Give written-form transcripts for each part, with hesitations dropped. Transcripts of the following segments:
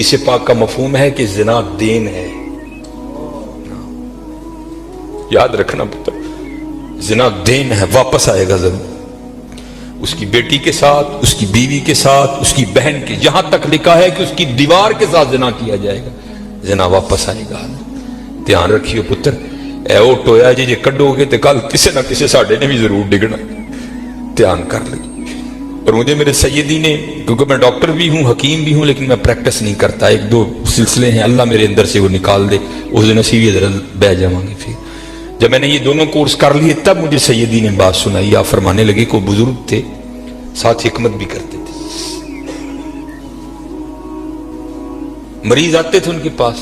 اسے پاک کا مفہوم ہے کہ زنا دین ہے. یاد رکھنا پتر، زنا دین ہے، واپس آئے گا ضرور. اس کی بیٹی کے ساتھ، اس کی بیوی کے ساتھ، اس کی بہن کے، یہاں تک لکھا ہے کہ اس کی دیوار کے ساتھ زنا کیا جائے گا، زنا واپس آئے گا. دھیان رکھیو پتر، اے او ٹویا جی کڈو گے تو کل کسی نہ کسی ساڈے نے بھی ضرور ڈگنا. دھیان کر لیں. اور مجھے میرے سیدی نے، کیونکہ میں ڈاکٹر بھی ہوں، حکیم بھی ہوں، لیکن میں پریکٹس نہیں کرتا. ایک دو سلسلے ہیں، اللہ میرے اندر سے وہ نکال دے، اس دن اسی بھی حضرت بہ جاؤں گے. پھر جب میں نے یہ دونوں کورس کر لیے تب مجھے سیدی نے بات سنائی. آپ فرمانے لگے کو بزرگ تھے، ساتھ حکمت بھی کرتے تھے. مریض آتے تھے ان کے پاس،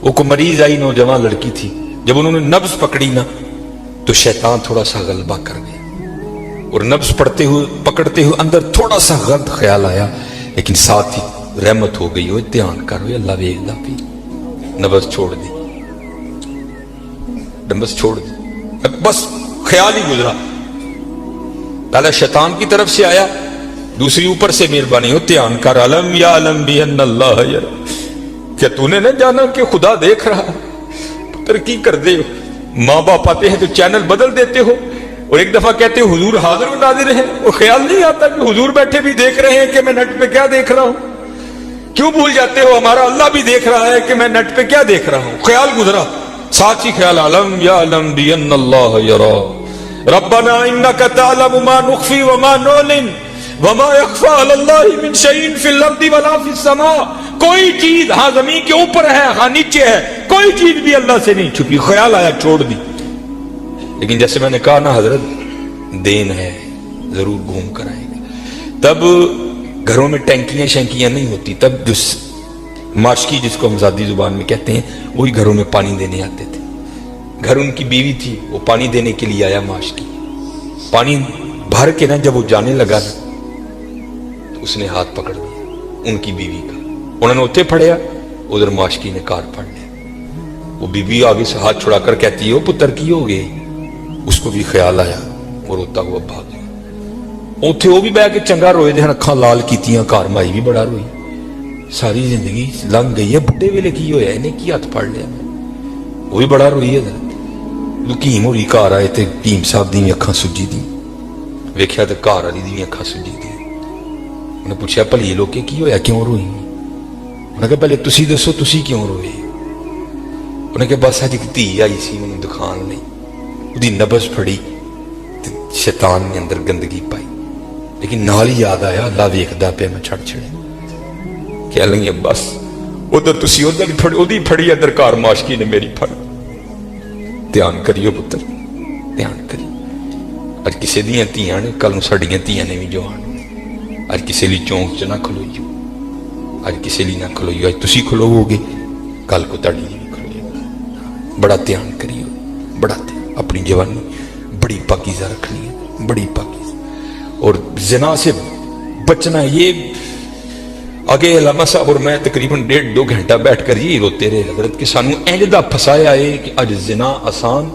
وہ کو مریض آئی، نوجوان لڑکی تھی. جب انہوں نے نبض پکڑی نا تو شیطان تھوڑا سا غلبہ کر گیا، اور نبض پکڑتے ہوئے اندر تھوڑا سا غلط خیال آیا، لیکن ساتھ ہی رحمت ہو گئی. وہ دھیان کرو، اللہ ویکھدا پی. نبض چھوڑ دی، نبض چھوڑ دی، بس خیال ہی گزرا. پہلا شیطان کی طرف سے آیا، دوسری اوپر سے مہربانی. ہو دھیان کر، علم یا علم بھی ان اللہ یرا، کیا تو نے نہ جانا کہ خدا دیکھ رہا ہے؟ پتر کی کر دے ہو، ماں باپ آتے ہیں تو چینل بدل دیتے ہو، اور ایک دفعہ کہتے ہو حضور حاضر و ناظر ہے، اور خیال نہیں آتا کہ حضور بیٹھے بھی دیکھ رہے ہیں کہ میں نیٹ پہ کیا دیکھ رہا ہوں. کیوں بھول جاتے ہو ہمارا اللہ بھی دیکھ رہا ہے کہ میں نیٹ پہ کیا دیکھ رہا ہوں؟ خیال گزرا، ساتھ ہی خیال علم یا علم بھی ان اللہ یرا ربنا انک تعلم ما نخفی وما نعلن وما یخفی علی اللہ من شیء فی الارض ولا فی السماء. کوئی چیز ہاں زمین کے اوپر ہے، ہاں نیچے ہے، کوئی چیز بھی اللہ سے نہیں چھپی. خیال آیا، چھوڑ دی. لیکن جیسے میں نے کہا نا حضرت، دین ہے، ضرور گھوم کر آئے گا. تب گھروں میں ٹینکیاں شینکیاں نہیں ہوتی، تب جو ماشکی جس کو ہم ذاتی زبان میں کہتے ہیں، وہی گھروں میں پانی دینے آتے تھے. گھر ان کی بیوی تھی، وہ پانی دینے کے لیے آیا. ماشکی پانی بھر کے نا جب وہ جانے لگا تو اس نے ہاتھ پکڑ لیا ان کی بیوی کا. انہوں نے اتنے پھڑیا، ادھر ماشکی نے کار پھڑ لیا. وہ بیوی آگے سے ہاتھ چھڑا کر کہتی ہے وہ پتر کی ہو گئے. اس کو بھی خیال آیا، وہ روتا ہوا بھاگ گیا. اتنے وہ بھی بہ کے چنگا روئے دے، اکھاں لال کیتیاں. گھر مائی بھی بڑا روئی. ساری زندگی لنگ گئی ہے، بڈھے ویلے کی ہویا انہیں کی ہاتھ پھڑ لیا. وہ بھی بڑا روئی ہے. حکیم ہوری گھر آئے تے حکیم صاحب دی اکھاں سجی دی، ویکھیا تے گھر والی دی اکھاں سجی دی. انہیں پوچھا بھلی لوکے کی ہویا، کیوں روئی؟ انہیں کہا پہلے تسی دسو تسی کیوں روئے؟ انہیں کہا بس اج ایک دھی آئی سی مینوں دکھان لئی، دی نبض پھڑی تے شیطان نے اندر گندگی پائی، لیکن نال ہی یاد آیا اللہ ویکھدا پیا، میں چھڑ چھڑے. کہہ لیں بس ادھر تسی ادھر پھڑی، ادھی پھڑی ادھر کار ماشکی نے میری پھڑ. دھیان کریو پتر، دھیان کریو. اج کسی دیاں تیاں نے، کل نوں ساڈیاں تیاں نے بھی جو آن. اج کسی لی چونک چ نہ کھلوئیو، اج کسی لی نہ کھلوئیو. اج تسی کھلوو گے، کل کو تاڈی بھی کھلوئے گا. بڑا دھیان کریو، بڑا دھیان. اپنی جوانی بڑی پاکیزہ رکھنی ہے، بڑی پاکیزہ. اور زنا سے بچنا. یہ آگے علامہ صاحب اور میں تقریباً 1.5-2 گھنٹہ بیٹھ کر یہ روتے رہے حضرت کہ سانو اینجدہ پھسایا ہے کہ اج زنا آسان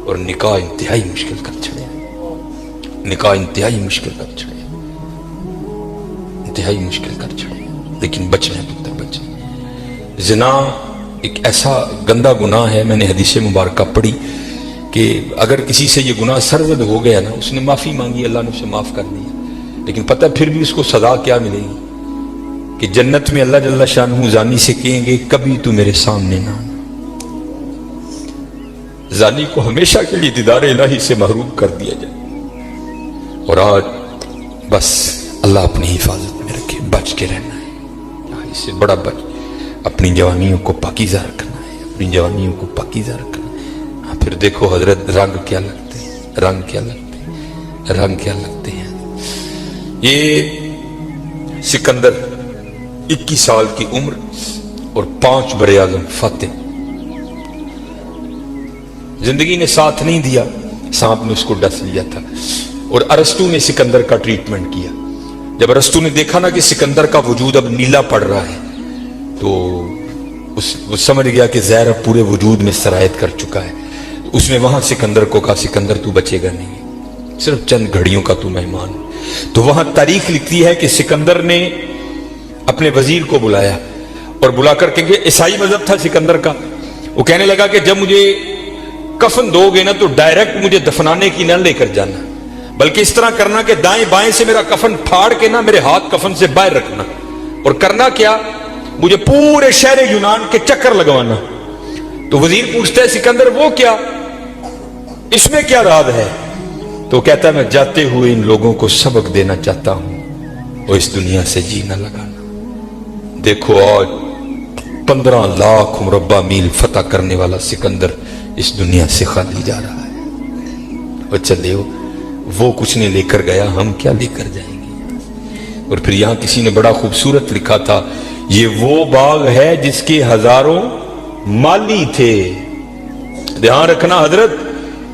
اور نکاح انتہائی مشکل کر چھڑے. نکاح انتہائی مشکل کر چھڑے، انتہائی مشکل کر چھڑے. لیکن بچنا ہے پتر، بچنا. زنا ایک ایسا گندا گناہ ہے، میں نے حدیث مبارکہ پڑھی کہ اگر کسی سے یہ گناہ سرزد ہو گیا نا، اس نے معافی مانگی، اللہ نے اسے معاف کر دیا، لیکن پتہ پھر بھی اس کو سزا کیا ملے گی کہ جنت میں اللہ جل شانہ زانی سے کہیں گے کبھی تو میرے سامنے نہ آنا. زانی کو ہمیشہ کے لیے دیدار الہی سے محروم کر دیا جائے. اور آج بس اللہ اپنی حفاظت میں رکھے، بچ کے رہنا ہے. اس سے بڑا بچ، اپنی جوانیوں کو پاکیزہ رکھنا ہے، اپنی جوانیوں کو پاکیزہ رکھنا ہے. پھر دیکھو حضرت رنگ کیا لگتے ہیں، رنگ کیا لگتے ہیں، رنگ کیا لگتے ہیں. یہ سکندر 21 سال کی عمر اور 5 بر اعظم فاتح. زندگی نے ساتھ نہیں دیا، سانپ نے اس کو ڈس لیا تھا. اور ارسطو نے سکندر کا ٹریٹمنٹ کیا. جب ارسطو نے دیکھا نا کہ سکندر کا وجود اب نیلا پڑ رہا ہے تو وہ سمجھ گیا کہ زہر اب پورے وجود میں سرایت کر چکا ہے. اس نے وہاں سکندر کو کہا سکندر تو بچے گا نہیں، صرف چند گھڑیوں کا تو مہمان. تو وہاں تاریخ لکھتی ہے کہ سکندر نے اپنے وزیر کو بلایا اور بلا کر کے عیسائی مذہب تھا سکندر کا. وہ کہنے لگا کہ جب مجھے کفن دو گے نا تو ڈائریکٹ مجھے دفنانے کی نہ لے کر جانا، بلکہ اس طرح کرنا کہ دائیں بائیں سے میرا کفن پھاڑ کے نا میرے ہاتھ کفن سے باہر رکھنا، اور کرنا کیا، مجھے پورے شہر یونان کے چکر لگوانا. تو وزیر پوچھتا ہے سکندر وہ کیا، اس میں کیا راز ہے؟ تو کہتا ہے میں جاتے ہوئے ان لوگوں کو سبق دینا چاہتا ہوں وہ اس دنیا سے جی نہ لگانا. دیکھو آج 15 لاکھ مربع میل فتح کرنے والا سکندر اس دنیا سے خالی جا رہا ہے. اور چلے وہ کچھ نہیں لے کر گیا، ہم کیا لے کر جائیں گے؟ اور پھر یہاں کسی نے بڑا خوبصورت لکھا تھا، یہ وہ باغ ہے جس کے ہزاروں مالی تھے. دھیان رکھنا حضرت،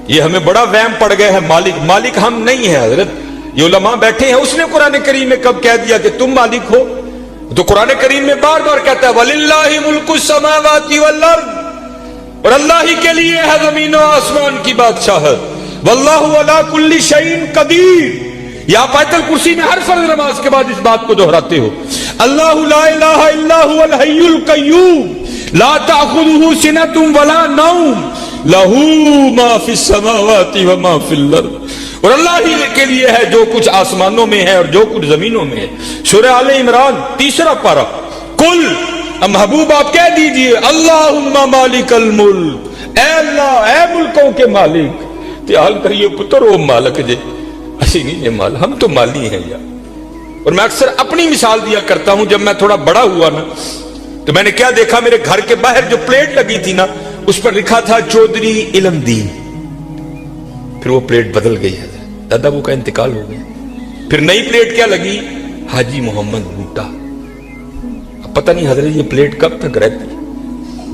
یہ ہمیں بڑا وہم پڑ گیا ہے، مالک ہم نہیں ہیں حضرت. یہ علماء بیٹھے ہیں، اس نے قرآن کریم میں کب کہہ دیا کہ تم مالک ہو؟ تو قرآن کریم میں بار بار کہتا ہے وَلِلَّهِ مُلْكُ السَّمَاوَاتِ وَالْأَرْضِ، اور اللہ ہی کے لیے ہے زمین و آسمان کی بادشاہت. وَاللَّهُ عَلَىٰ كُلِّ شَيْءٍ قَدِيرٌ. یہ آپ آیت الکرسی میں ہر فرض نماز کے بعد اس بات کو دہراتے ہو. اللہ لا الہ الا هو الحی القیوم لا تأخذه سنة ولا نوم له ما فی السماوات وما فی الارض. اور اللہ ہی کے لیے ہے جو کچھ آسمانوں میں ہے اور جو کچھ زمینوں میں ہے. سورہ آل عمران 3 پارہ. قل، اب محبوب آپ کہہ دیجئے اللہم مالک الملک، اے اللہ اے ملکوں کے مالک. تیال کریے پتر وہ مالک جے اسی نہیں ہے مال، ہم تو مالی ہیں یار. اور میں اکثر اپنی مثال دیا کرتا ہوں، جب میں تھوڑا بڑا ہوا نا تو میں نے کیا دیکھا، میرے گھر کے باہر جو پلیٹ لگی تھی نا اس پر لکھا تھا چودھری علم دین. پھر وہ پلیٹ بدل گئی ہے، دادا وہ کا انتقال ہو گیا. پھر نئی پلیٹ کیا لگی، حاجی محمد بوٹا. اب پتہ نہیں حضرت یہ پلیٹ کب تک رہتی،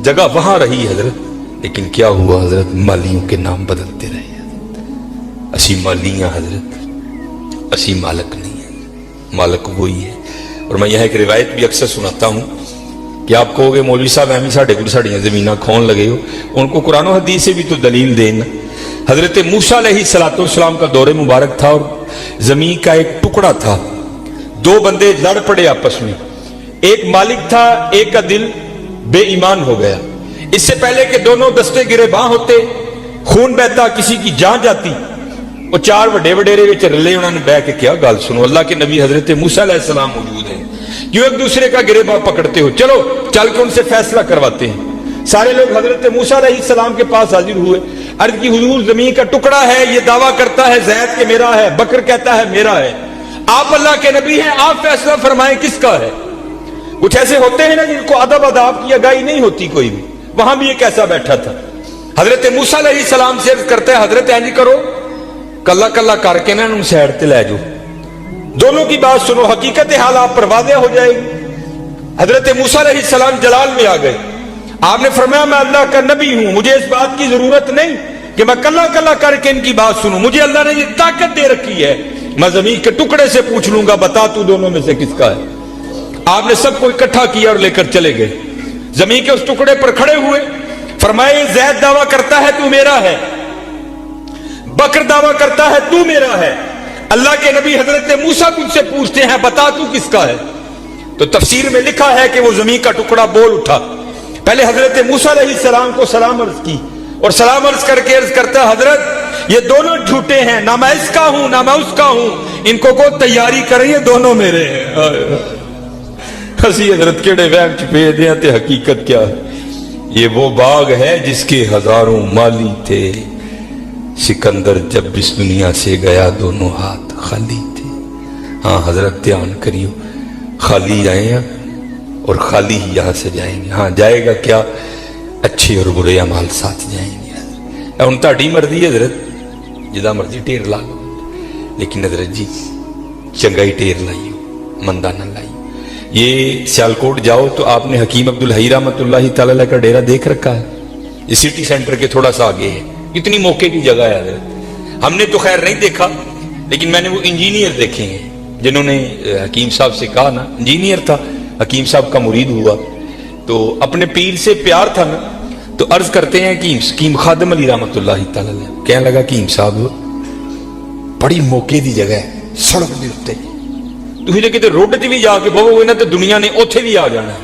جگہ وہاں رہی حضرت، لیکن کیا ہوا حضرت، مالیوں کے نام بدلتے رہے حضرت. اسی مالیاں حضرت، اسی مالک نہیں ہے، مالک وہی ہے. اور میں یہاں ایک روایت بھی اکثر سناتا ہوں کہ آپ کہو گے مولوی صاحب ایمی ساڑھے کو ساڑھیاں زمینہ کھون لگے ہو، ان کو قرآن و حدیث سے بھی تو دلیل دینا. حضرت موسیٰ علیہ السلام کا دور مبارک تھا اور زمین کا ایک ٹکڑا تھا. 2 بندے لڑ پڑے آپس میں، ایک مالک تھا، ایک کا دل بے ایمان ہو گیا. اس سے پہلے کہ دونوں دستے گرے باں ہوتے، خون بہتا، کسی کی جان جاتی، وہ 4 وڈے وڈیرے وچ رلے. انہوں نے بہ کے کیا گال سنو، اللہ کے نبی حضرت موسیٰ علیہ السلام موجود ہیں، کیوں ایک دوسرے کا گرے باں پکڑتے ہو، چلو چل کے ان سے فیصلہ کرواتے ہیں. سارے لوگ حضرت موسیٰ علیہ السلام کے پاس حاضر ہوئے. عرض کی حضور زمین کا ٹکڑا ہے، یہ دعویٰ کرتا ہے زید کہ میرا ہے، بکر کہتا ہے میرا ہے، آپ اللہ کے نبی ہیں، آپ فیصلہ فرمائیں کس کا ہے. کچھ ایسے ہوتے ہیں نا جن کو ادب آداب کی آگاہی نہیں ہوتی کوئی بھی. وہاں بھی ایک ایسا بیٹھا تھا. حضرت موسیٰ علیہ السلام سے عرض کرتا ہے حضرت اینج کرو، کلا کلا کر کے نا ان سیڈ تے لے جاؤ، دونوں کی بات سنو، حقیقت حال آپ پر واضح ہو جائے گی. حضرت موسیٰ علیہ السلام جلال میں آ گئے. آپ نے فرمایا میں اللہ کا نبی ہوں، مجھے اس بات کی ضرورت نہیں کہ میں کلا کلا کر کے ان کی بات سنوں، مجھے اللہ نے یہ طاقت دے رکھی ہے، میں زمین کے ٹکڑے سے پوچھ لوں گا بتا تو دونوں میں سے کس کا ہے. آپ نے سب کو اکٹھا کیا اور لے کر چلے گئے. زمین کے اس ٹکڑے پر کھڑے ہوئے، فرمایا یہ زید دعویٰ کرتا ہے تو میرا ہے، بکر دعویٰ کرتا ہے تو میرا ہے، اللہ کے نبی حضرت موسیٰ تجھ سے پوچھتے ہیں بتا تو کس کا ہے. تو تفسیر میں لکھا ہے کہ وہ زمین کا ٹکڑا بول اٹھا. پہلے حضرت موسیٰ علیہ السلام کو سلام عرض کی اور سلام عرض کر کے عرض کرتا ہے حضرت یہ دونوں جھوٹے ہیں، نہ میں اس کا ہوں نہ میں اس کا ہوں، ان کو تیاری کریں، یہ دونوں میرے ہیں. ہسی حضرت کیڑے وہم چھپے دیا تے حقیقت کیا ہے. یہ وہ باغ ہے جس کے ہزاروں مالی تھے، سکندر جب اس دنیا سے گیا دونوں ہاتھ خالی تھے. ہاں حضرت دھیان کریو، خالی آئے ہیں اور خالی ہی یہاں سے جائیں گے. ہاں جائے گا کیا، اچھے اور برے اعمال ساتھ جائیں گے. ان تہاڈی مرضی ہے حضرت، جدا مرضی ٹیر لا لو، لیکن حضرت جی چنگائی ٹیر لائیو، مندہ نہ لائیو. یہ سیالکوٹ جاؤ تو آپ نے حکیم عبدالحی رحمۃ اللہ تعالی کا ڈیرا دیکھ رکھا ہے، یہ سٹی سینٹر کے تھوڑا سا آگے ہے. اتنی موقع کی جگہ ہے حضرت. ہم نے تو خیر نہیں دیکھا، لیکن میں نے وہ انجینئر دیکھے ہیں جنہوں نے حکیم صاحب سے کہا نا، انجینئر تھا، حکیم صاحب کا مرید ہوا تو اپنے پیر سے پیار تھا نا، تو عرض کرتے ہیں کہ حکیم خادم علی رحمۃ اللہ تعالی کہنے لگا کہ حکیم صاحب بڑی موقع دی جگہ ہے، سڑک دے اوتے تسی تے کتے روڈ تے بھی جا کے بہو ہوئے نا تو دنیا نے اوتھے بھی آ جانا ہے.